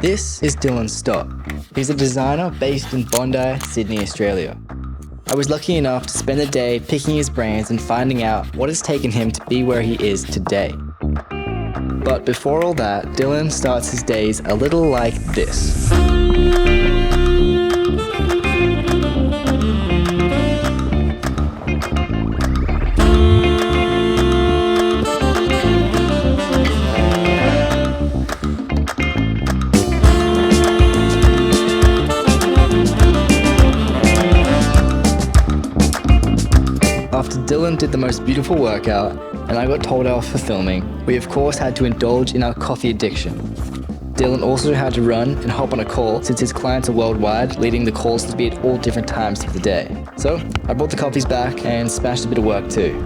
This is Dylan Stott. He's a designer based in Bondi, Sydney, Australia. I was lucky enough to spend the day picking his brains and finding out what has taken him to be where he is today. But before all that, Dylan starts his days a little like this. After Dylan did the most beautiful workout and I got told off for filming, we of course had to indulge in our coffee addiction. Dylan also had to run and hop on a call since his clients are worldwide, leading the calls to be at all different times of the day. So I brought the coffees back and smashed a bit of work too.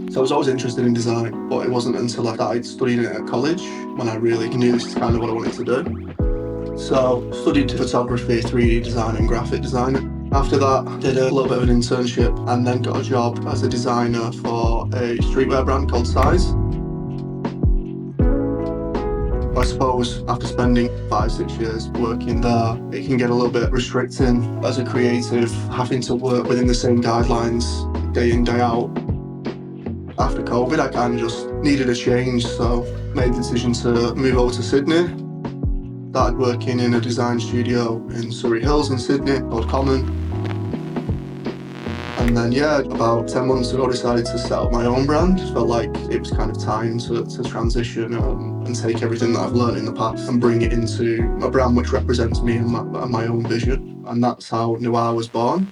So I was always interested in design, but it wasn't until I started studying it at college when I really knew this is kind of what I wanted to do. So studied photography, 3D design and graphic design. After that, I did a little bit of an internship and then got a job as a designer for a streetwear brand called Size. I suppose after spending 5-6 years working there, it can get a little bit restricting as a creative, having to work within the same guidelines day in, day out. After COVID, I kind of just needed a change, so made the decision to move over to Sydney. Started working in a design studio in Surrey Hills in Sydney called Common. And then, about 10 months ago, I decided to set up my own brand. Felt like it was kind of time to transition and take everything that I've learned in the past and bring it into a brand which represents me and my own vision. And that's how Noir was born.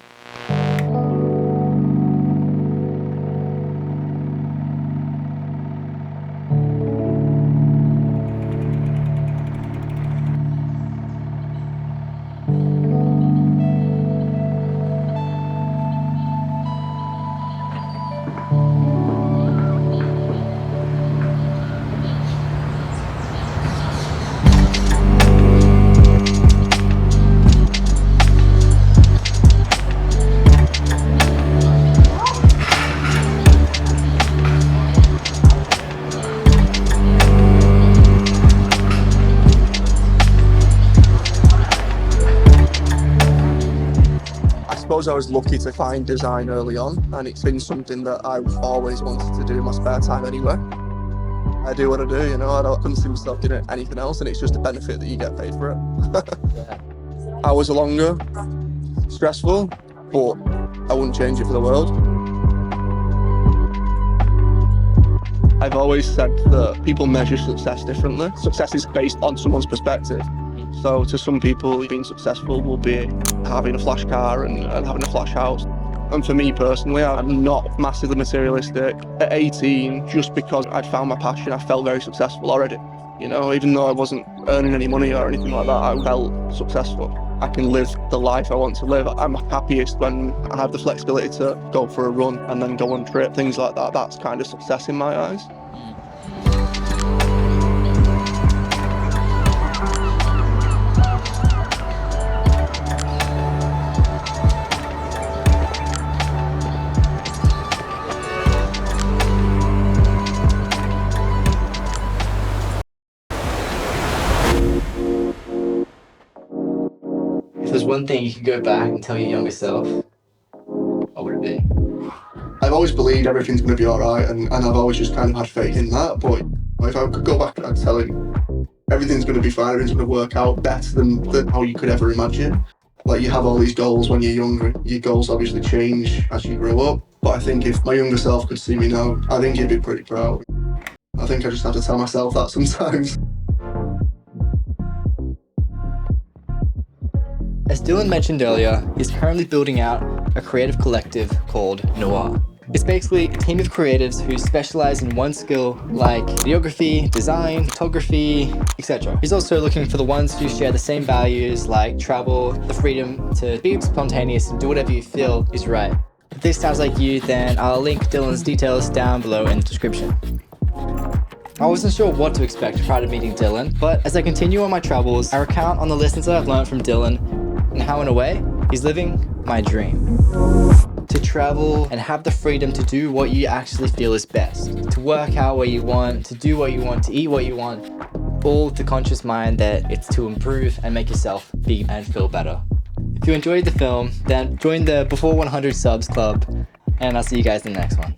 I suppose I was lucky to find design early on, and it's been something that I've always wanted to do in my spare time anyway. I do what I do, I couldn't see myself doing anything else, and it's just a benefit that you get paid for it. Hours are longer, stressful, but I wouldn't change it for the world. I've always said that people measure success differently. Success is based on someone's perspective. So to some people, being successful will be having a flash car and having a flash house. And for me personally, I'm not massively materialistic. At 18, just because I'd found my passion, I felt very successful already. Even though I wasn't earning any money or anything like that, I felt successful. I can live the life I want to live. I'm happiest when I have the flexibility to go for a run and then go on a trip, things like that. That's kind of success in my eyes. If there's one thing you could go back and tell your younger self, what would it be? I've always believed everything's going to be all right, and I've always just kind of had faith in that. But if I could go back, I'd tell him everything's going to be fine, everything's going to work out better than how you could ever imagine. Like, you have all these goals when you're younger. Your goals obviously change as you grow up. But I think if my younger self could see me now, I think he'd be pretty proud. I think I just have to tell myself that sometimes. As Dylan mentioned earlier, he's currently building out a creative collective called Noir. It's basically a team of creatives who specialize in one skill like videography, design, photography, etc. He's also looking for the ones who share the same values like travel, the freedom to be spontaneous and do whatever you feel is right. If this sounds like you, then I'll link Dylan's details down below in the description. I wasn't sure what to expect prior to meeting Dylan, but as I continue on my travels, I recount on the lessons that I've learned from Dylan and how, in a way, He's living my dream. To travel and have the freedom to do what you actually feel is best. To work out what you want, to do what you want, to eat what you want. All with the conscious mind that it's to improve and make yourself be and feel better. If you enjoyed the film, then join the Before 100 Subs Club, and I'll see you guys in the next one.